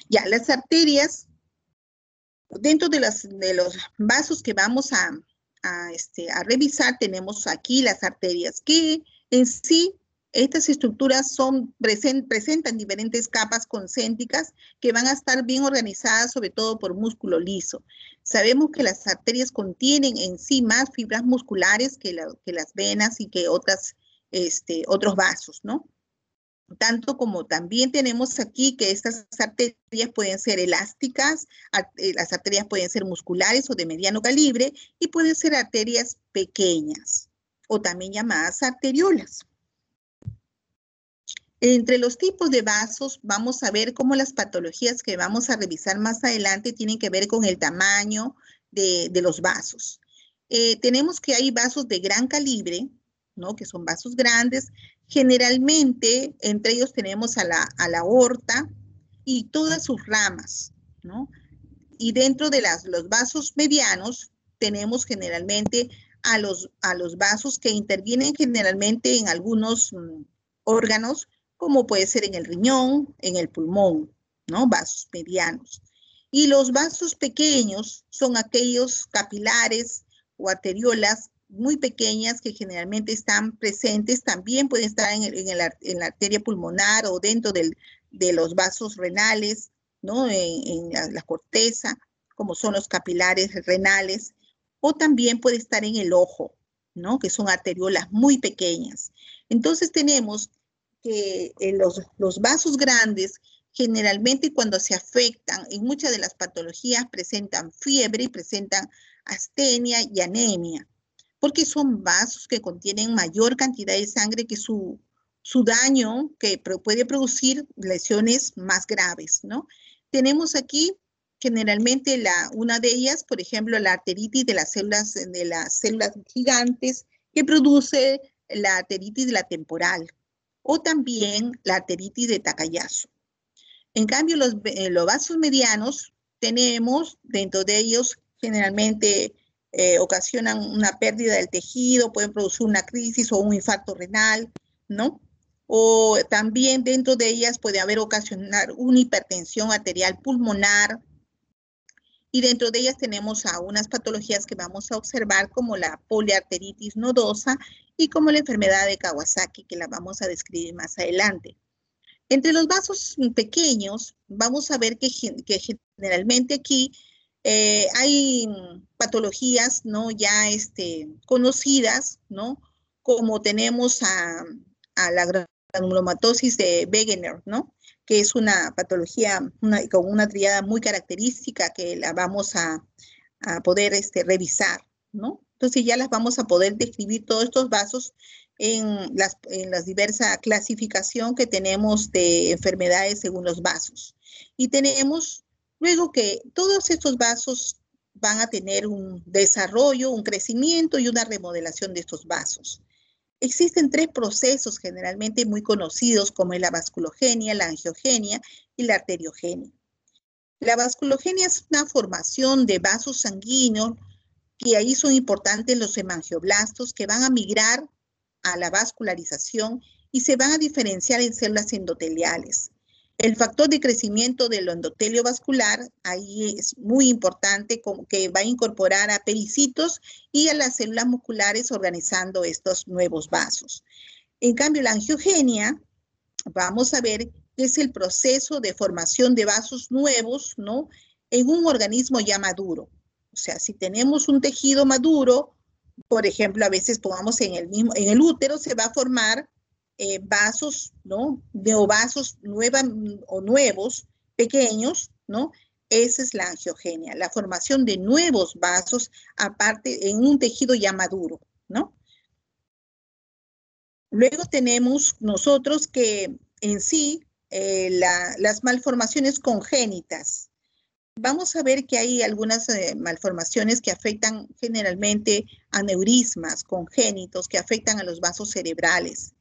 Ya, las arterias, dentro de los vasos que vamos a revisar, tenemos aquí las arterias, que en sí, estas estructuras presentan diferentes capas concéntricas que van a estar bien organizadas, sobre todo por músculo liso. Sabemos que las arterias contienen en sí más fibras musculares que las venas y que otros vasos, ¿no? Tanto como también tenemos aquí que estas arterias pueden ser elásticas, las arterias pueden ser musculares o de mediano calibre y pueden ser arterias pequeñas o también llamadas arteriolas. Entre los tipos de vasos vamos a ver cómo las patologías que vamos a revisar más adelante tienen que ver con el tamaño de los vasos. Tenemos que hay vasos de gran calibre, ¿no? Que son vasos grandes. Generalmente, entre ellos tenemos a la aorta y todas sus ramas, ¿no? Y dentro de los vasos medianos, tenemos generalmente a los vasos que intervienen generalmente en algunos órganos, como puede ser en el riñón, en el pulmón, ¿no? Vasos medianos. Y los vasos pequeños son aquellos capilares o arteriolas muy pequeñas que generalmente están presentes, también pueden estar en la arteria pulmonar o dentro de los vasos renales, ¿no? En la corteza, como son los capilares renales, o también puede estar en el ojo, ¿no? Que son arteriolas muy pequeñas. Entonces tenemos que los vasos grandes generalmente cuando se afectan en muchas de las patologías presentan fiebre y presentan astenia y anemia, porque son vasos que contienen mayor cantidad de sangre que su daño que puede producir lesiones más graves, ¿no? Tenemos aquí generalmente una de ellas, por ejemplo, la arteritis de las células gigantes que produce la arteritis de la temporal o también la arteritis de Takayasu. En cambio, los vasos medianos tenemos dentro de ellos generalmente ocasionan una pérdida del tejido, pueden producir una crisis o un infarto renal, ¿no? O también dentro de ellas puede haber ocasionar una hipertensión arterial pulmonar, y dentro de ellas tenemos a unas patologías que vamos a observar como la poliarteritis nodosa y como la enfermedad de Kawasaki, que la vamos a describir más adelante. Entre los vasos pequeños, vamos a ver que generalmente aquí hay patologías, ¿no? Ya conocidas, ¿no? Como tenemos a la granulomatosis de Wegener, ¿no? Que es una patología con una triada muy característica que la vamos a poder revisar, ¿no? Entonces ya las vamos a poder describir todos estos vasos en las diversas clasificación que tenemos de enfermedades según los vasos. Y tenemos luego que todos estos vasos van a tener un desarrollo, un crecimiento y una remodelación de estos vasos. Existen tres procesos generalmente muy conocidos como es la vasculogenia, la angiogenia y la arteriogenia. La vasculogenia es una formación de vasos sanguíneos que ahí son importantes los hemangioblastos que van a migrar a la vascularización y se van a diferenciar en células endoteliales. El factor de crecimiento del endotelio vascular ahí es muy importante, que va a incorporar a pericitos y a las células musculares organizando estos nuevos vasos. En cambio, la angiogenia, vamos a ver que es el proceso de formación de vasos nuevos, ¿no? En un organismo ya maduro. O sea, si tenemos un tejido maduro, por ejemplo, a veces pongamos en el útero se va a formar vasos, ¿no? Neovasos nuevos, pequeños, ¿no? Esa es la angiogenia, la formación de nuevos vasos aparte en un tejido ya maduro, ¿no? Luego tenemos nosotros que en sí las malformaciones congénitas. Vamos a ver que hay algunas malformaciones que afectan generalmente aneurismas congénitos que afectan a los vasos cerebrales.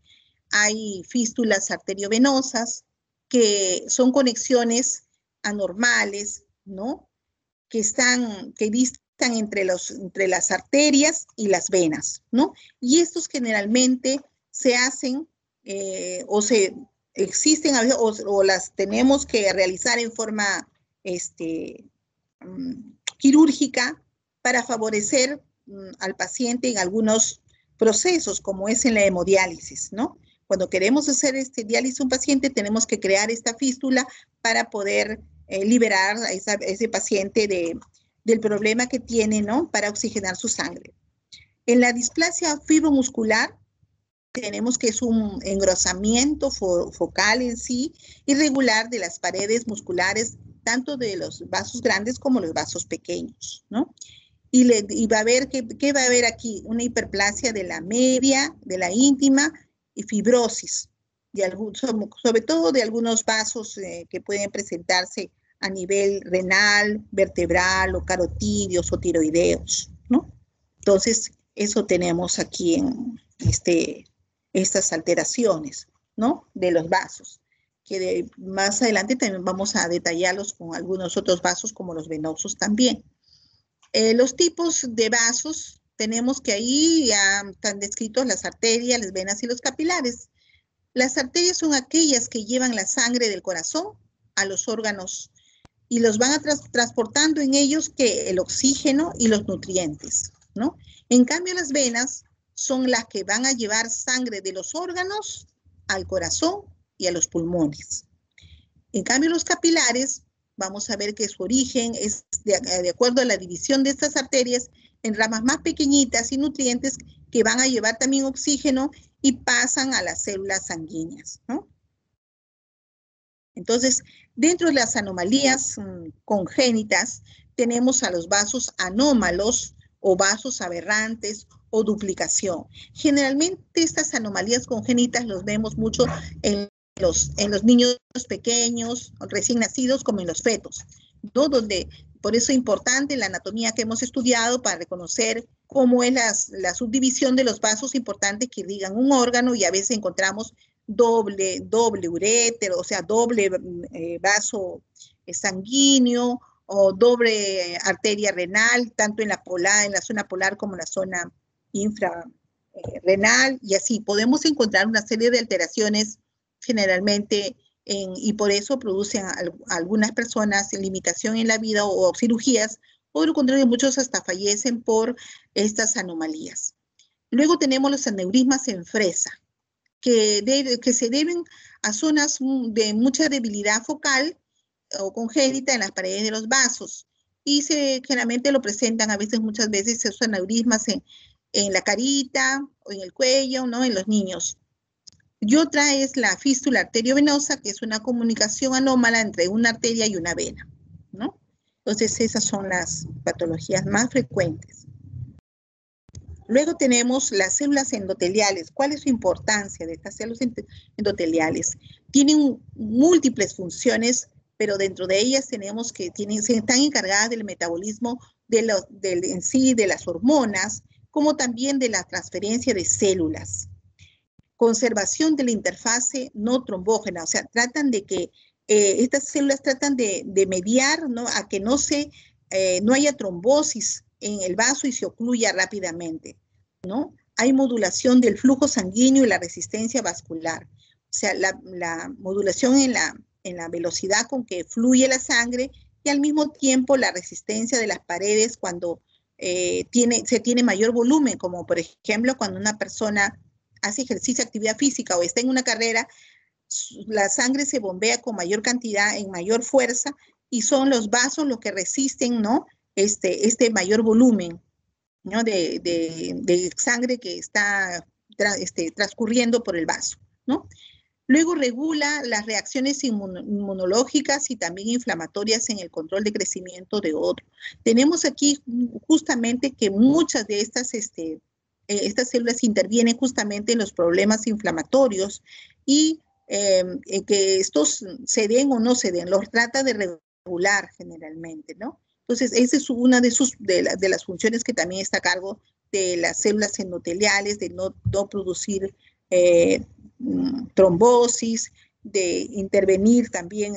Hay fístulas arteriovenosas que son conexiones anormales, ¿no? Que distan entre las arterias y las venas, ¿no? Y estos generalmente se hacen existen a veces, o las tenemos que realizar en forma quirúrgica para favorecer al paciente en algunos procesos, como es en la hemodiálisis, ¿no? Cuando queremos hacer diálisis a un paciente, tenemos que crear esta fístula para poder liberar a ese paciente del problema que tiene, ¿no? Para oxigenar su sangre. En la displasia fibromuscular, tenemos que es un engrosamiento focal en sí, irregular de las paredes musculares, tanto de los vasos grandes como los vasos pequeños, ¿no? Y va a haber, ¿qué va a haber aquí? Una hiperplasia de la media, de la íntima y fibrosis, sobre todo de algunos vasos que pueden presentarse a nivel renal, vertebral o carotídeos o tiroideos, ¿no? Entonces, eso tenemos aquí en estas alteraciones, ¿no? De los vasos, que más adelante también vamos a detallarlos con algunos otros vasos como los venosos también. Los tipos de vasos, tenemos que ahí ya están descritos las arterias, las venas y los capilares. Las arterias son aquellas que llevan la sangre del corazón a los órganos y los van transportando en ellos el oxígeno y los nutrientes, ¿no? En cambio, las venas son las que van a llevar sangre de los órganos al corazón y a los pulmones. En cambio, los capilares, vamos a ver que su origen es de acuerdo a la división de estas arterias en ramas más pequeñitas y nutrientes que van a llevar también oxígeno y pasan a las células sanguíneas, ¿no? Entonces, dentro de las anomalías congénitas, tenemos a los vasos anómalos o vasos aberrantes o duplicación. Generalmente estas anomalías congénitas los vemos mucho en los niños pequeños, recién nacidos, como en los fetos, ¿no? Por eso es importante la anatomía que hemos estudiado para reconocer cómo es la subdivisión de los vasos importantes que irrigan un órgano, y a veces encontramos doble urétero, o sea, doble vaso sanguíneo o doble arteria renal, tanto en la zona polar como en la zona infrarrenal, y así podemos encontrar una serie de alteraciones generalmente y por eso producen a algunas personas limitación en la vida o cirugías, o de lo contrario muchos hasta fallecen por estas anomalías. Luego tenemos los aneurismas en fresa, que se deben a zonas de mucha debilidad focal o congénita en las paredes de los vasos, y generalmente lo presentan muchas veces esos aneurismas en la carita o en el cuello, ¿no? En los niños. Y otra es la fístula arteriovenosa, que es una comunicación anómala entre una arteria y una vena, ¿no? Entonces esas son las patologías más frecuentes. Luego tenemos las células endoteliales. ¿Cuál es su importancia de estas células endoteliales? Tienen múltiples funciones, pero dentro de ellas tenemos que están encargadas del metabolismo en sí de las hormonas, como también de la transferencia de células. Conservación de la interfase no trombógena, o sea, tratan de que estas células tratan de mediar, ¿no? A que no haya trombosis en el vaso y se ocluya rápidamente, ¿no? Hay modulación del flujo sanguíneo y la resistencia vascular, o sea, la modulación en la velocidad con que fluye la sangre, y al mismo tiempo la resistencia de las paredes cuando se tiene mayor volumen, como por ejemplo cuando una persona hace ejercicio, actividad física o está en una carrera, la sangre se bombea con mayor cantidad, en mayor fuerza, y son los vasos los que resisten, ¿no? Este mayor volumen, ¿no? de sangre que está transcurriendo por el vaso, ¿no? Luego regula las reacciones inmunológicas y también inflamatorias en el control de crecimiento de otro. Tenemos aquí justamente que muchas de estas células intervienen justamente en los problemas inflamatorios, y que estos se den o no se den, los trata de regular generalmente, ¿no? Entonces, esa es una de las funciones que también está a cargo de las células endoteliales, de no producir trombosis, de intervenir también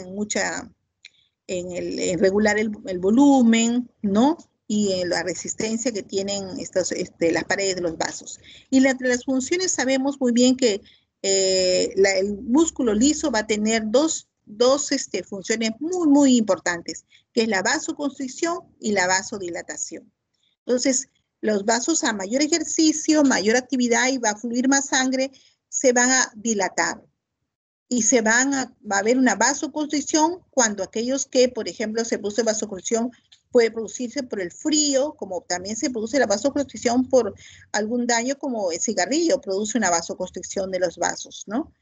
en regular el volumen, ¿no? Y en la resistencia que tienen las paredes de los vasos. Y entre las funciones sabemos muy bien que el músculo liso va a tener dos funciones muy importantes, que es la vasoconstricción y la vasodilatación. Entonces, los vasos a mayor ejercicio, mayor actividad y va a fluir más sangre, se van a dilatar. Y va a haber una vasoconstricción cuando aquellos que, por ejemplo, se produce vasoconstricción, puede producirse por el frío, como también se produce la vasoconstricción por algún daño, como el cigarrillo produce una vasoconstricción de los vasos, ¿no?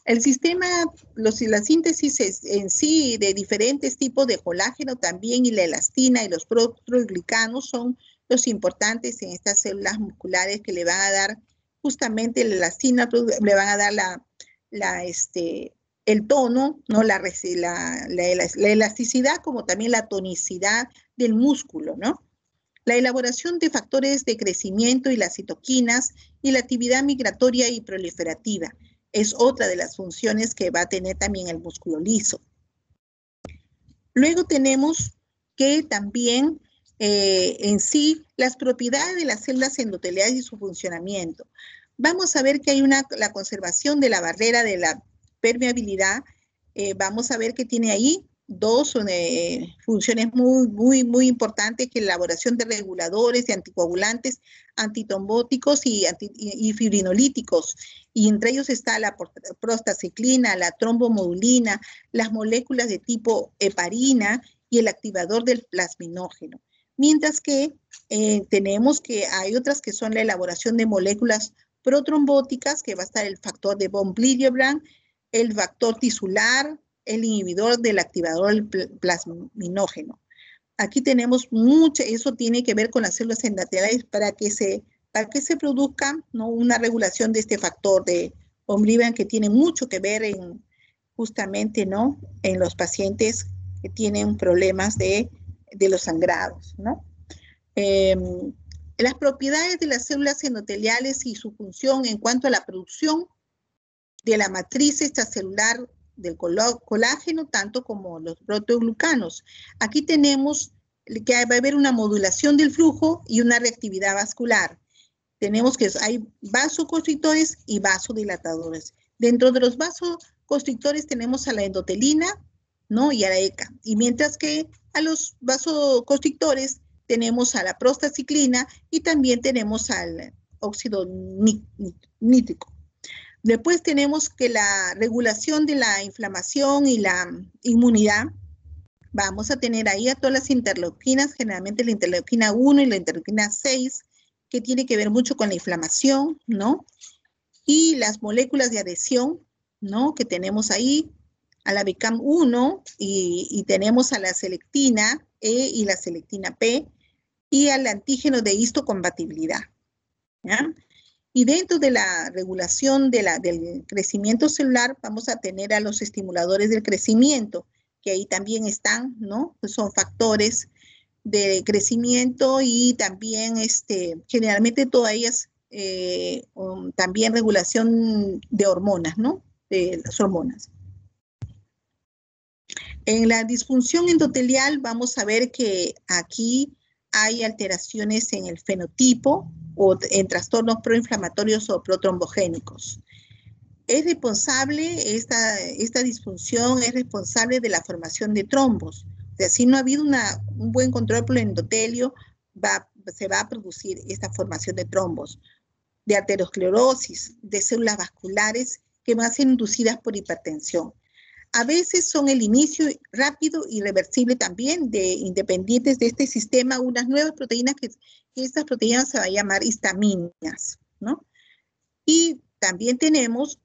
El sistema, la síntesis en sí de diferentes tipos de colágeno también y la elastina y los proteoglicanos son los importantes en estas células musculares que le van a dar justamente la elastina, le van a dar el tono, ¿no? la elasticidad como también la tonicidad del músculo, ¿no? La elaboración de factores de crecimiento y las citoquinas y la actividad migratoria y proliferativa es otra de las funciones que va a tener también el músculo liso. Luego tenemos que también en sí las propiedades de las células endoteliales y su funcionamiento. Vamos a ver que hay la conservación de la barrera de la permeabilidad. Vamos a ver que tiene ahí dos funciones muy importantes, que es la elaboración de reguladores, de anticoagulantes, antitrombóticos y fibrinolíticos. Y entre ellos está la prostaciclina, la trombomodulina, las moléculas de tipo heparina y el activador del plasminógeno. Mientras que tenemos que hay otras que son la elaboración de moléculas protrombóticas, que va a estar el factor de von Willebrand, el factor tisular, el inhibidor del activador del plasminógeno. Aquí tenemos mucho, eso tiene que ver con las células endoteliales para que se produzca, ¿no? una regulación de este factor de von Willebrand, que tiene mucho que ver justamente, ¿no? en los pacientes que tienen problemas de los sangrados, ¿no? Las propiedades de las células endoteliales y su función en cuanto a la producción de la matriz extracelular del colágeno, tanto como los proteoglucanos. Aquí tenemos que va a haber una modulación del flujo y una reactividad vascular. Tenemos que hay vasoconstrictores y vasodilatadores. Dentro de los vasoconstrictores tenemos a la endotelina, ¿no? y a la ECA. Y mientras que a los vasoconstrictores tenemos a la prostaciclina y también tenemos al óxido nítrico. Después tenemos que la regulación de la inflamación y la inmunidad. Vamos a tener ahí a todas las interleuquinas, generalmente la interleuquina 1 y la interleuquina 6, que tiene que ver mucho con la inflamación, ¿no? Y las moléculas de adhesión, ¿no? Que tenemos ahí, a la BCAM1 y tenemos a la selectina E y la selectina P y al antígeno de histocompatibilidad, ¿ya? Y dentro de la regulación del crecimiento celular vamos a tener a los estimuladores del crecimiento, que ahí también están, ¿no? Pues son factores de crecimiento y también generalmente todas ellas también regulación de hormonas, ¿no? De las hormonas. En la disfunción endotelial vamos a ver que aquí hay alteraciones en el fenotipo o en trastornos proinflamatorios o protrombogénicos. Es responsable, esta disfunción es responsable de la formación de trombos. O sea, si no ha habido un buen control por el endotelio, se va a producir esta formación de trombos, de arteriosclerosis, de células vasculares que van a ser inducidas por hipertensión. A veces son el inicio rápido y reversible también independientes de este sistema, unas nuevas proteínas que estas proteínas se van a llamar histaminas, ¿no? Y también tenemos,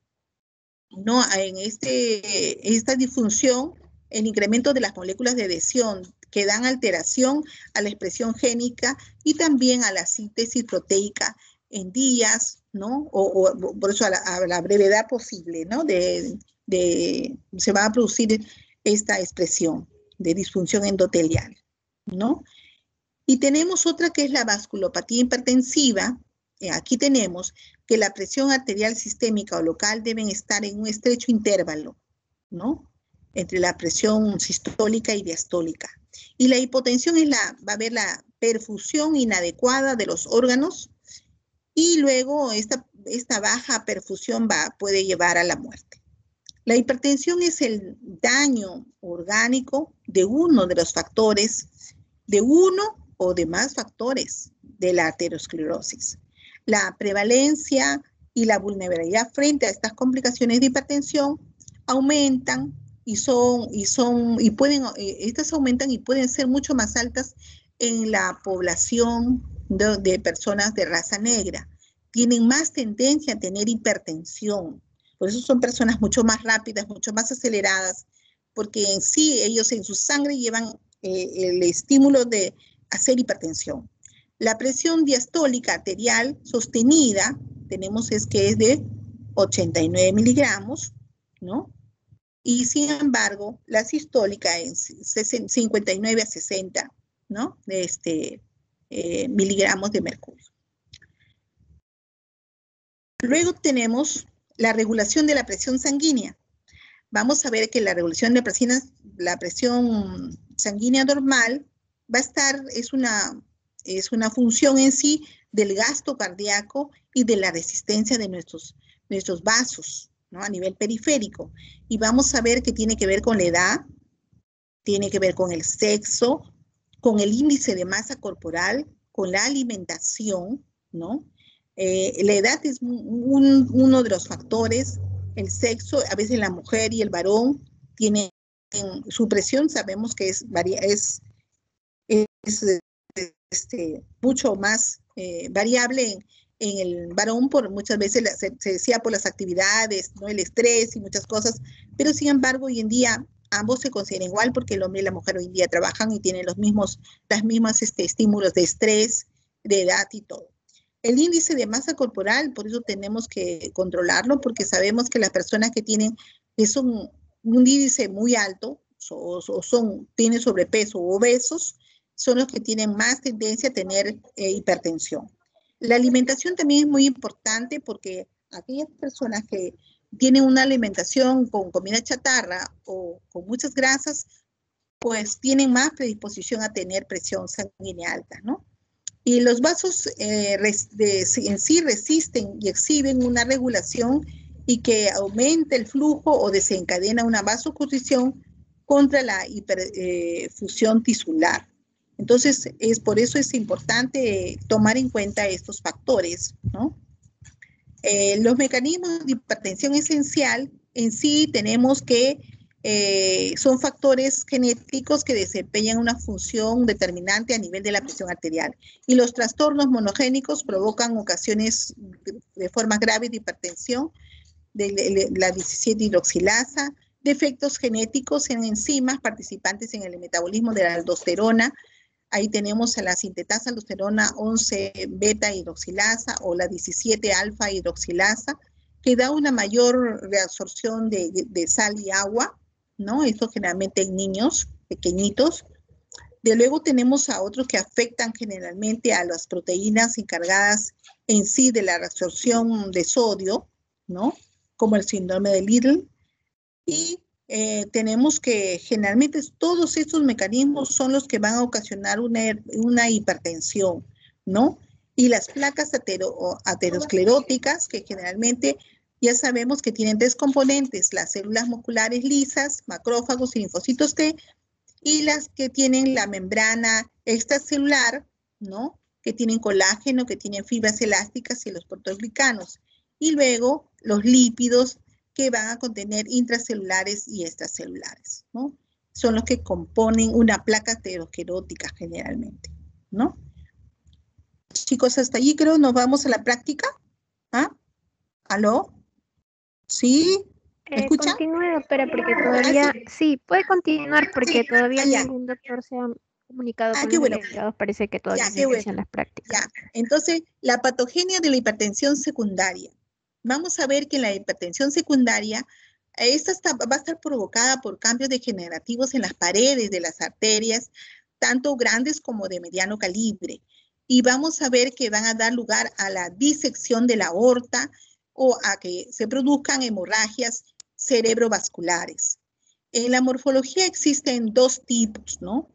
¿no? en esta disfunción, el incremento de las moléculas de adhesión que dan alteración a la expresión génica y también a la síntesis proteica en días, ¿no? O por eso a la brevedad posible, ¿no? Se va a producir esta expresión de disfunción endotelial, ¿no? Y tenemos otra que es la vasculopatía hipertensiva. Aquí tenemos que la presión arterial sistémica o local deben estar en un estrecho intervalo, ¿no? Entre la presión sistólica y diastólica. Y la hipotensión va a haber la perfusión inadecuada de los órganos y luego esta baja perfusión puede llevar a la muerte. La hipertensión es el daño orgánico de uno de los factores, de uno o de más factores de la aterosclerosis. La prevalencia y la vulnerabilidad frente a estas complicaciones de hipertensión aumentan estas aumentan y pueden ser mucho más altas en la población de personas de raza negra. Tienen más tendencia a tener hipertensión. Por eso son personas mucho más rápidas, mucho más aceleradas, porque en sí ellos en su sangre llevan el estímulo de hacer hipertensión. La presión diastólica arterial sostenida, que es de 89 miligramos, ¿no? Y sin embargo, la sistólica es 59 a 60, ¿no? Miligramos de mercurio. Luego tenemos la regulación de la presión sanguínea. Vamos a ver que la regulación de la presión sanguínea normal va a estar, es una función en sí del gasto cardíaco y de la resistencia de nuestros vasos, ¿no? A nivel periférico. Y vamos a ver que tiene que ver con la edad, tiene que ver con el sexo, con el índice de masa corporal, con la alimentación, ¿no? La edad es uno de los factores, el sexo, a veces la mujer y el varón tienen su presión, sabemos que es mucho más variable en el varón, muchas veces se decía por las actividades, ¿no? El estrés y muchas cosas, pero sin embargo hoy en día ambos se consideran igual porque el hombre y la mujer hoy en día trabajan y tienen las mismas estímulos de estrés, de edad y todo. El índice de masa corporal, por eso tenemos que controlarlo, porque sabemos que las personas que tienen un índice muy alto tienen sobrepeso o obesos, son los que tienen más tendencia a tener hipertensión. La alimentación también es muy importante porque aquellas personas que tienen una alimentación con comida chatarra o con muchas grasas, pues tienen más predisposición a tener presión sanguínea alta, ¿no? Y los vasos en sí resisten y exhiben una regulación y que aumenta el flujo o desencadena una vasoconstricción contra la hiperfusión tisular. Entonces, por eso es importante tomar en cuenta estos factores, ¿no? Los mecanismos de hipertensión esencial en sí tenemos que son factores genéticos que desempeñan una función determinante a nivel de la presión arterial. Y los trastornos monogénicos provocan ocasiones de formas graves de hipertensión, de la 17 hidroxilasa, defectos genéticos en enzimas participantes en el metabolismo de la aldosterona. Ahí tenemos a la sintetasa aldosterona 11 beta hidroxilasa o la 17 alfa hidroxilasa, que da una mayor reabsorción de sal y agua, ¿no? Esto generalmente en niños pequeñitos. De luego tenemos a otros que afectan generalmente a las proteínas encargadas en sí de la reabsorción de sodio, ¿no? Como el síndrome de Little. Y tenemos que generalmente todos estos mecanismos son los que van a ocasionar una hipertensión, ¿no? Y las placas ateroscleróticas, que generalmente ya sabemos que tienen 3 componentes, las células musculares lisas, macrófagos y linfocitos T, y las que tienen la membrana extracelular, ¿no? Que tienen colágeno, que tienen fibras elásticas y los proteoglicanos. Y luego los lípidos, que van a contener intracelulares y extracelulares, ¿no? Son los que componen una placa aterosclerótica generalmente, ¿no? Chicos, hasta allí creo nos vamos a la práctica. ¿Ah? ¿Aló? ¿Sí? ¿Me escuchan? Continúe, doctora, porque todavía... Sí, puede continuar porque todavía ningún doctor se ha comunicado con qué los bueno. delegados. Parece que todavía no Qué bueno. inician las prácticas. Entonces, la patogenia de la hipertensión secundaria. Vamos a ver que la hipertensión secundaria, esta va a estar provocada por cambios degenerativos en las paredes de las arterias, tanto grandes como de mediano calibre. Y vamos a ver que van a dar lugar a la disección de la aorta o a que se produzcan hemorragias cerebrovasculares. En la morfología existen 2 tipos, ¿no?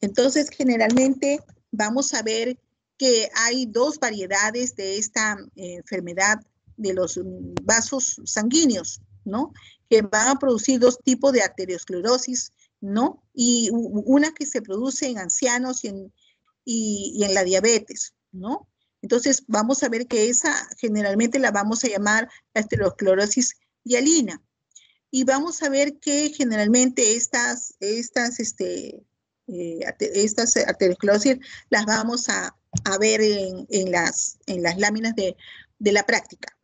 Entonces, generalmente vamos a ver que hay dos variedades de esta enfermedad de los vasos sanguíneos, ¿no? Que van a producir dos tipos de arteriosclerosis, ¿no? Y una que se produce en ancianos y en la diabetes, ¿no? Entonces, vamos a ver que esa generalmente la vamos a llamar arteriosclerosis hialina. Y vamos a ver que generalmente estas arteriosclerosis las vamos a ver en las láminas de la práctica,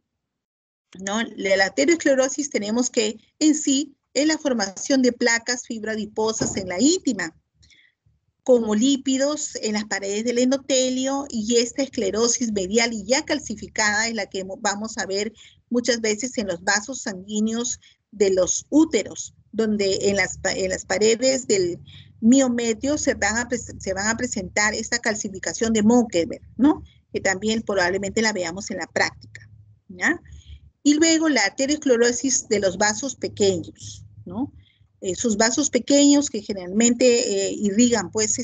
¿no? La arteriosclerosis tenemos que en sí es la formación de placas fibrodiposas en la íntima, como lípidos en las paredes del endotelio, y esta esclerosis medial y ya calcificada es la que vamos a ver muchas veces en los vasos sanguíneos de los úteros, donde en las paredes del miometrio se van a presentar esta calcificación de Mönckeberg, ¿no? Que también probablemente la veamos en la práctica, ¿ya? Y luego la arteriosclerosis de los vasos pequeños, ¿no? Sus vasos pequeños que generalmente irrigan pues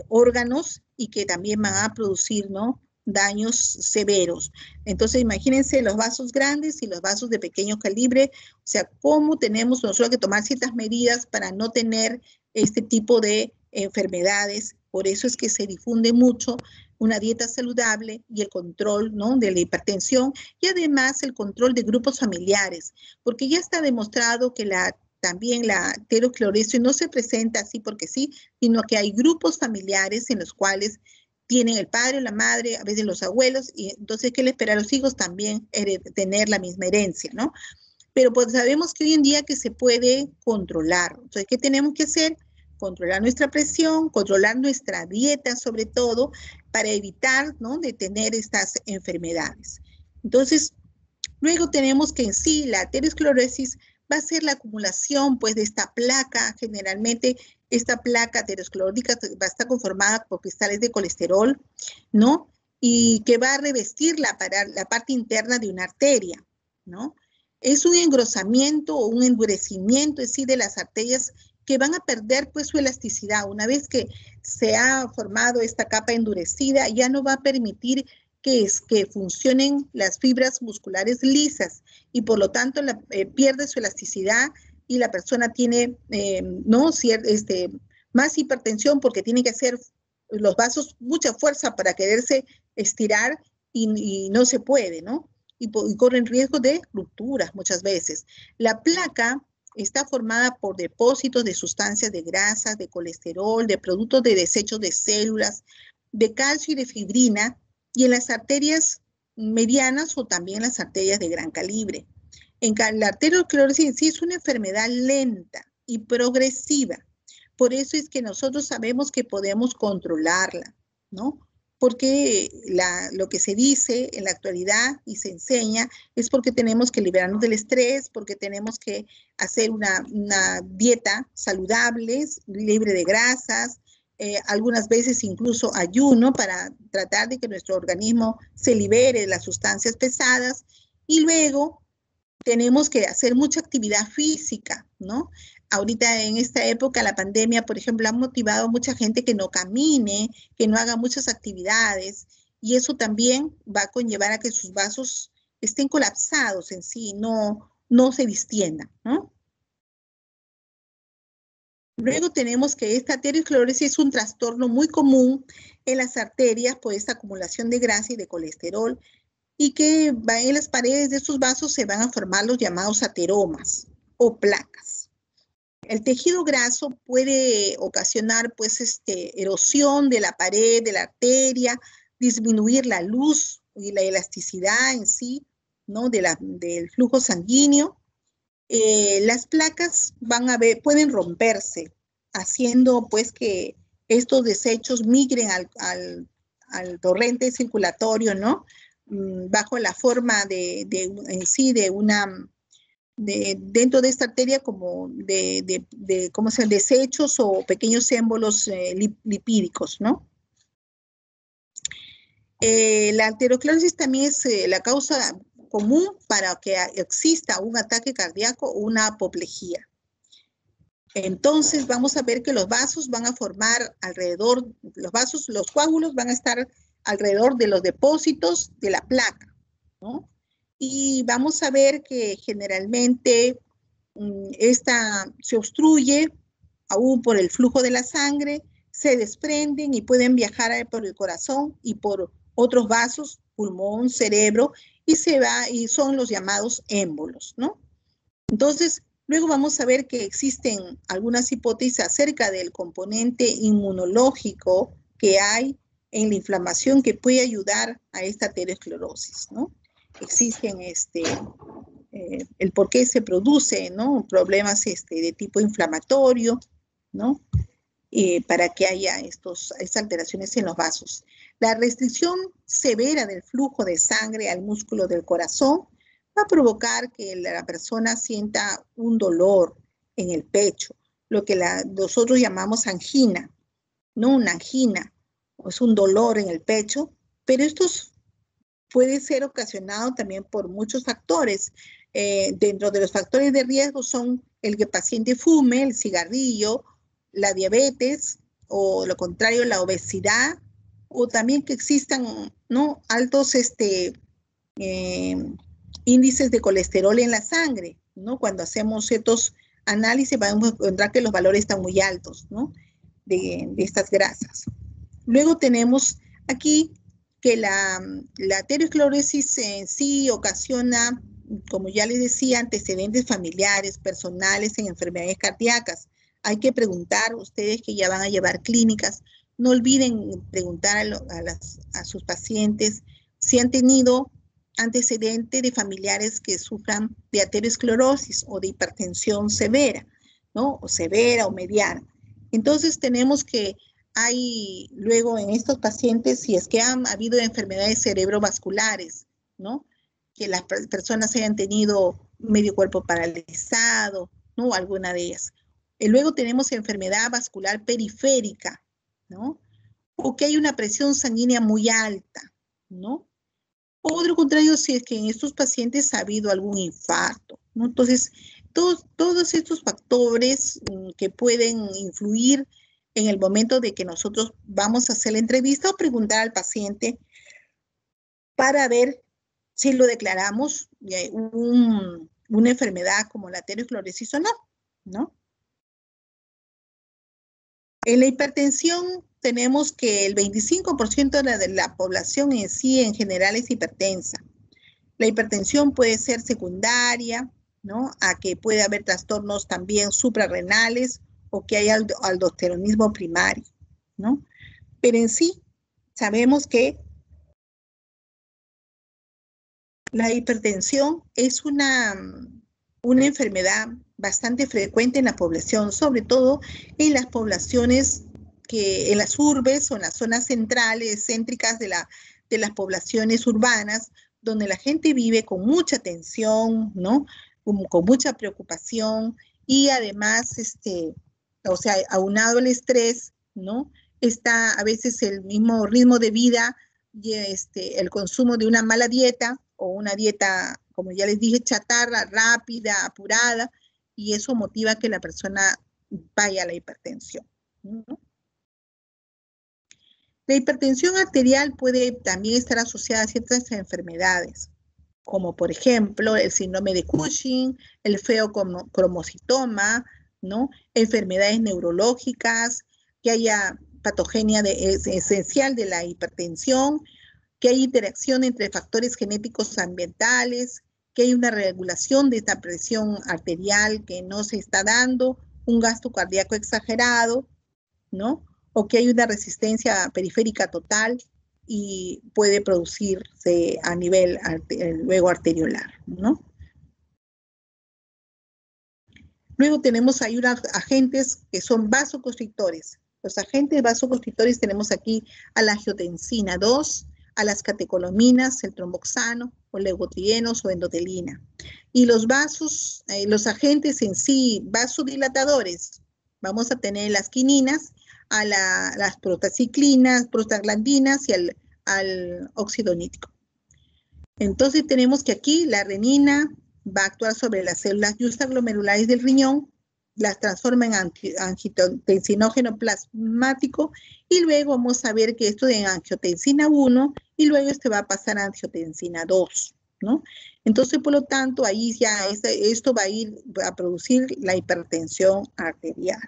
órganos y que también van a producir, ¿no?, daños severos. Entonces imagínense los vasos grandes y los vasos de pequeño calibre, o sea, cómo tenemos nosotros que tomar ciertas medidas para no tener este tipo de enfermedades. Por eso es que se difunde mucho una dieta saludable y el control, ¿no?, de la hipertensión, y además el control de grupos familiares, porque ya está demostrado que también la arteriosclerosis no se presenta así porque sí, sino que hay grupos familiares en los cuales tienen el padre o la madre, a veces los abuelos, y entonces ¿qué le espera a los hijos? También tener la misma herencia, ¿no? Pero pues sabemos que hoy en día que se puede controlar. Entonces, ¿qué tenemos que hacer? Controlar nuestra presión, controlar nuestra dieta sobre todo, para evitar, ¿no?, de tener estas enfermedades. Entonces, luego tenemos que en sí la arteriosclerosis va a ser la acumulación pues de esta placa. Generalmente esta placa aterosclerótica va a estar conformada por cristales de colesterol, ¿no? Y que va a revestir la parte interna de una arteria, ¿no? Es un engrosamiento o un endurecimiento, es decir, de las arterias que van a perder pues su elasticidad. Una vez que se ha formado esta capa endurecida, ya no va a permitir que funcionen las fibras musculares lisas, y por lo tanto pierde su elasticidad y la persona tiene más hipertensión porque tiene que hacer los vasos mucha fuerza para quererse estirar y no se puede, ¿no? Y corren riesgo de rupturas muchas veces. La placa está formada por depósitos de sustancias de grasas, de colesterol, de productos de desechos de células, de calcio y de fibrina, y en las arterias medianas o también las arterias de gran calibre. La arteriosclerosis en sí es una enfermedad lenta y progresiva. Por eso es que nosotros sabemos que podemos controlarla, ¿no? Porque lo que se dice en la actualidad y se enseña es porque tenemos que liberarnos del estrés, porque tenemos que hacer una dieta saludable, libre de grasas, algunas veces incluso ayuno para tratar de que nuestro organismo se libere de las sustancias pesadas, y luego tenemos que hacer mucha actividad física, ¿no? Ahorita en esta época, la pandemia, por ejemplo, ha motivado a mucha gente que no camine, que no haga muchas actividades, y eso también va a conllevar a que sus vasos estén colapsados en sí, no se distiendan, ¿no? Luego tenemos que esta arteriosclerosis es un trastorno muy común en las arterias por esta acumulación de grasa y de colesterol, y que en las paredes de estos vasos se van a formar los llamados ateromas o placas. El tejido graso puede ocasionar pues erosión de la pared de la arteria, disminuir la luz y la elasticidad en sí, ¿no?, del flujo sanguíneo. Las placas pueden romperse, haciendo pues que estos desechos migren al torrente circulatorio, ¿no?, bajo la forma dentro de esta arteria como ¿cómo se llama?, desechos o pequeños émbolos lipídicos, ¿no? La arteriosclerosis también es la causa común para que exista un ataque cardíaco o una apoplejía. Entonces vamos a ver que los vasos van a formar alrededor, los coágulos van a estar alrededor de los depósitos de la placa, ¿no? Y vamos a ver que generalmente esta se obstruye aún por el flujo de la sangre, se desprenden y pueden viajar por el corazón y por otros vasos, pulmón, cerebro, y son los llamados émbolos, ¿no? Entonces, luego vamos a ver que existen algunas hipótesis acerca del componente inmunológico que hay en la inflamación que puede ayudar a esta aterosclerosis, ¿no? Existen el por qué se produce, ¿no? Problemas de tipo inflamatorio, ¿no? Para que haya estas alteraciones en los vasos. La restricción severa del flujo de sangre al músculo del corazón va a provocar que la persona sienta un dolor en el pecho, lo que nosotros llamamos angina, no una angina, es un dolor en el pecho, pero esto puede ser ocasionado también por muchos factores. Dentro de los factores de riesgo son el que el paciente fume, el cigarrillo, la diabetes, o lo contrario, la obesidad, o también que existan, ¿no?, altos índices de colesterol en la sangre, ¿no? Cuando hacemos ciertos análisis vamos a encontrar que los valores están muy altos, ¿no?, de estas grasas. Luego tenemos aquí que la aterosclerosis en sí ocasiona, como ya les decía, antecedentes familiares, personales en enfermedades cardíacas. Hay que preguntar, ustedes que ya van a llevar clínicas, no olviden preguntar a sus pacientes si han tenido antecedente de familiares que sufran de aterosclerosis o de hipertensión severa, ¿no? O severa o mediana. Entonces tenemos que hay luego en estos pacientes, si es que han habido enfermedades cerebrovasculares, ¿no?, que las personas hayan tenido medio cuerpo paralizado, ¿no?, alguna de ellas. Y luego tenemos enfermedad vascular periférica, ¿no?, o que hay una presión sanguínea muy alta, ¿no? O de lo contrario, si es que en estos pacientes ha habido algún infarto, ¿no? Entonces, todos estos factores que pueden influir en el momento de que nosotros vamos a hacer la entrevista o preguntar al paciente para ver si lo declaramos una enfermedad como la aterosclerosis o no, ¿no? En la hipertensión tenemos que el 25% de la población en sí en general es hipertensa. La hipertensión puede ser secundaria, ¿no?, a que puede haber trastornos también suprarrenales o que haya aldosteronismo primario, ¿no? Pero en sí sabemos que la hipertensión es una enfermedad bastante frecuente en la población, sobre todo en las poblaciones en las urbes o en las zonas centrales, céntricas de las poblaciones urbanas, donde la gente vive con mucha tensión, ¿no?, con mucha preocupación y además, o sea, aunado al estrés, ¿no?, está a veces el mismo ritmo de vida y el consumo de una mala dieta o una dieta, como ya les dije, chatarra, rápida, apurada, y eso motiva que la persona vaya a la hipertensión, ¿no? La hipertensión arterial puede también estar asociada a ciertas enfermedades, como por ejemplo el síndrome de Cushing, el feocromocitoma, ¿no?, enfermedades neurológicas, que haya patogenia esencial de la hipertensión, que hay interacción entre factores genéticos ambientales, que hay una regulación de esta presión arterial que no se está dando, un gasto cardíaco exagerado, ¿no?, o que hay una resistencia periférica total y puede producirse a nivel luego arteriolar, ¿no? Luego tenemos ahí unos agentes que son vasoconstrictores. Los agentes vasoconstrictores tenemos aquí a la angiotensina 2, a las catecolaminas, el tromboxano, o levotirienos o endotelina. Y los vasos, los agentes en sí vasodilatadores, vamos a tener las quininas, a las prostaciclinas, prostaglandinas y al óxido nítrico. Entonces tenemos que aquí la renina va a actuar sobre las células justaglomerulares del riñón las transforma en angiotensinógeno plasmático y luego vamos a ver que esto de angiotensina 1 y luego este va a pasar a angiotensina 2, ¿no? Entonces, por lo tanto, ahí ya esto va a ir a producir la hipertensión arterial.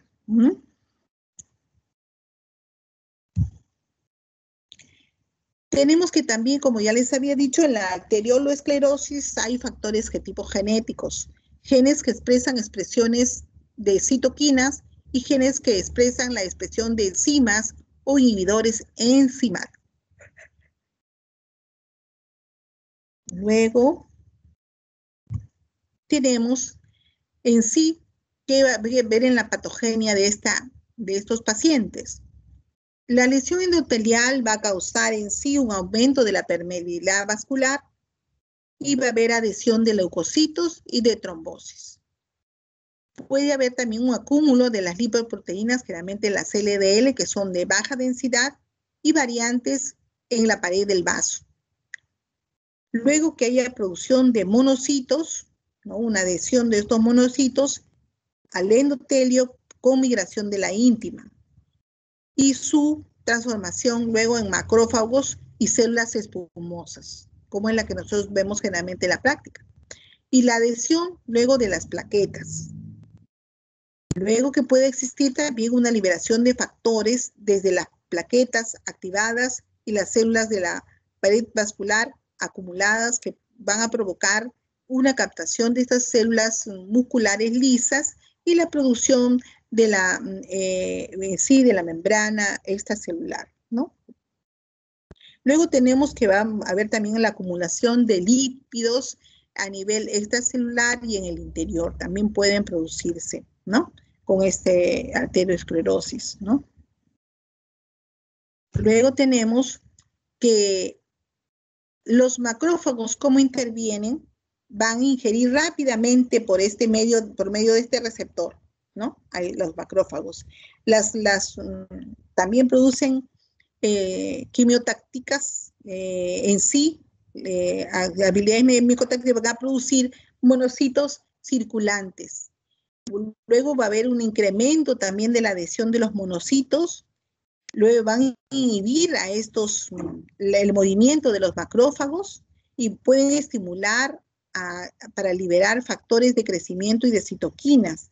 Tenemos que también, como ya les había dicho, en la arterioloesclerosis hay factores tipo genéticos, genes que expresan expresiones de citoquinas y genes que expresan la expresión de enzimas o inhibidores enzimáticos. Luego, tenemos en sí que ver en la patogenia de estos pacientes. La lesión endotelial va a causar en sí un aumento de la permeabilidad vascular y va a haber adhesión de leucocitos y de trombosis. Puede haber también un acúmulo de las lipoproteínas, generalmente las LDL, que son de baja densidad y variantes en la pared del vaso. Luego que haya producción de monocitos, ¿no? Una adhesión de estos monocitos al endotelio con migración de la íntima y su transformación luego en macrófagos y células espumosas, como es la que nosotros vemos generalmente en la práctica. Y la adhesión luego de las plaquetas. Luego que puede existir también una liberación de factores desde las plaquetas activadas y las células de la pared vascular acumuladas que van a provocar una captación de estas células musculares lisas y la producción de la membrana extracelular, ¿no? Luego tenemos que va a haber también la acumulación de lípidos a nivel extracelular y en el interior también pueden producirse, ¿no? Con arteriosclerosis, ¿no? Luego tenemos que los macrófagos, ¿cómo intervienen? Van a ingerir rápidamente por medio de este receptor, ¿no? Hay los macrófagos. También producen quimiotácticas en sí, habilidades micotácticas van a producir monocitos circulantes. Luego va a haber un incremento también de la adhesión de los monocitos. Luego van a inhibir el movimiento de los macrófagos y pueden estimular para liberar factores de crecimiento y de citoquinas.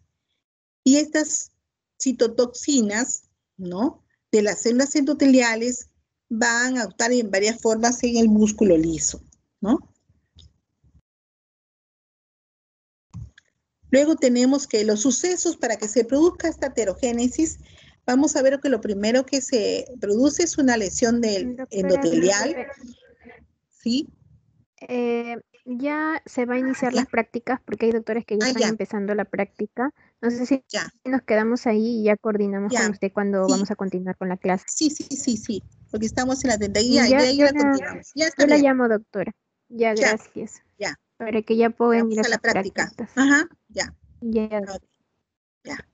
Y estas citotoxinas, ¿no? De las células endoteliales van a actuar en varias formas en el músculo liso, ¿no? Luego tenemos que los sucesos para que se produzca esta aterogénesis, vamos a ver que lo primero que se produce es una lesión del endotelial, ¿sí? Ya se va a iniciar las prácticas porque hay doctores que ya están empezando la práctica. No sé si nos quedamos ahí y ya coordinamos con usted cuando vamos a continuar con la clase. Sí, porque estamos en la tendría y ahí la continuamos. Ya está yo bien. la llamo, doctora. Ya, gracias. Ya. Para que ya puedan ir a la sus práctica. prácticas. Ajá, ya. Ya. Ya.